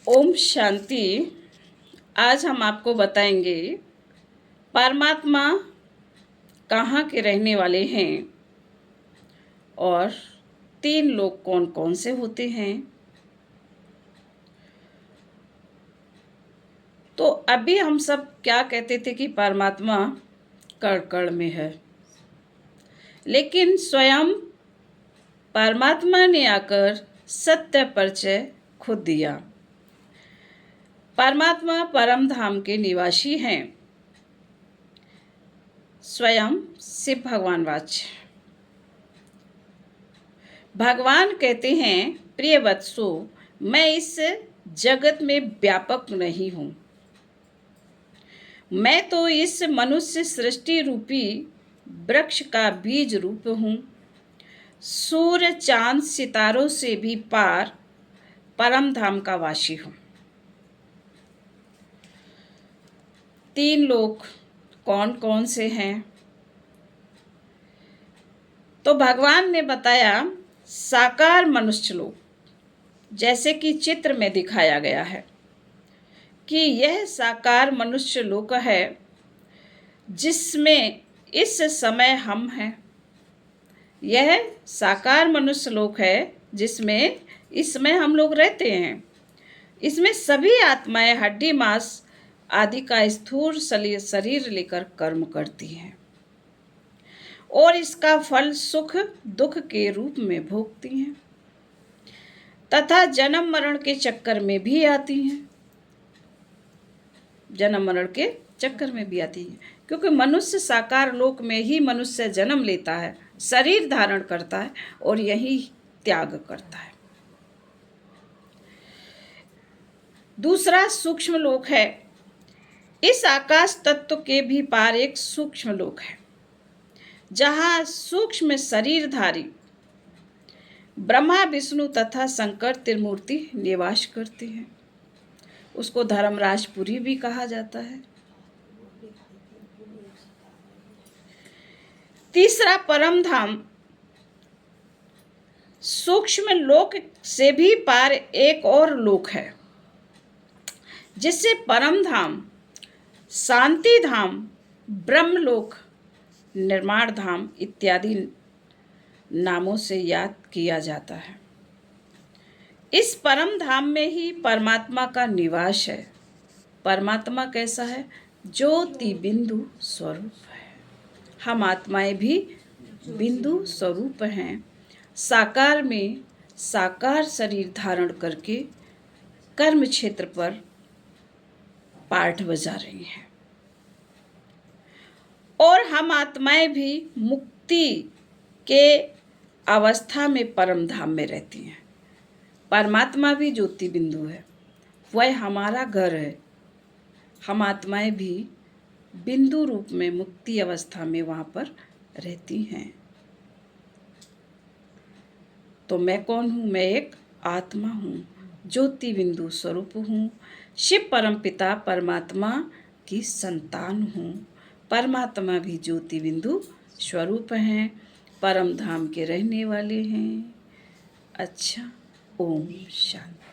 ओम शांति। आज हम आपको बताएंगे परमात्मा कहाँ के रहने वाले हैं और 3 लोग कौन कौन से होते हैं। तो अभी हम सब क्या कहते थे कि परमात्मा कण कण में है, लेकिन स्वयं परमात्मा ने आकर सत्य परिचय खुद दिया। परमात्मा परम धाम के निवासी हैं। स्वयं शिव भगवान वाच। भगवान कहते हैं, प्रिय वत्सो, मैं इस जगत में व्यापक नहीं हूँ। मैं तो इस मनुष्य सृष्टि रूपी वृक्ष का बीज रूप हूँ। सूर्य चांद सितारों से भी पार परम धाम का वासी हूँ। 3 लोग कौन कौन से हैं? तो भगवान ने बताया, साकार मनुष्य लोग, जैसे कि चित्र में दिखाया गया है कि यह साकार मनुष्य लोक है जिसमें इस समय हम हैं। यह साकार मनुष्य लोक है जिसमें इसमें हम लोग रहते हैं। इसमें सभी आत्माएं हड्डी मांस आदि का स्थूल शरीर लेकर कर्म करती हैं और इसका फल सुख दुख के रूप में भोगती हैं तथा जन्म मरण के चक्कर में भी आती हैं। जन्म मरण के चक्कर में भी आती है, क्योंकि मनुष्य साकार लोक में ही मनुष्य जन्म लेता है, शरीर धारण करता है और यही त्याग करता है। दूसरा सूक्ष्म लोक है। इस आकाश तत्व के भी पार एक सूक्ष्म लोक है, जहाँ सूक्ष्म शरीरधारी ब्रह्मा विष्णु तथा शंकर त्रिमूर्ति निवास करते हैं। उसको धर्मराजपुरी भी कहा जाता है। तीसरा परम धाम सूक्ष्म लोक से भी पार एक और लोक है, जिसे परम धाम, शांति धाम, ब्रह्मलोक, निर्माण धाम इत्यादि नामों से याद किया जाता है। इस परम धाम में ही परमात्मा का निवास है। परमात्मा कैसा है? ज्योति बिंदु स्वरूप है। हम आत्माएं भी बिंदु स्वरूप हैं। साकार में साकार शरीर धारण करके कर्म क्षेत्र पर पाठ बजा रही हैं और हम आत्माएं भी मुक्ति के अवस्था में परम धाम में रहती हैं। परमात्मा भी ज्योति बिंदु है, वह हमारा घर है। हम आत्माएं भी बिंदु रूप में मुक्ति अवस्था में वहाँ पर रहती हैं। तो मैं कौन हूँ? मैं एक आत्मा हूँ, ज्योति बिंदु स्वरूप हूँ, शिव परम पिता परमात्मा की संतान हूँ। परमात्मा भी ज्योति बिंदु स्वरूप हैं, परम धाम के रहने वाले हैं। अच्छा, ओम शांति।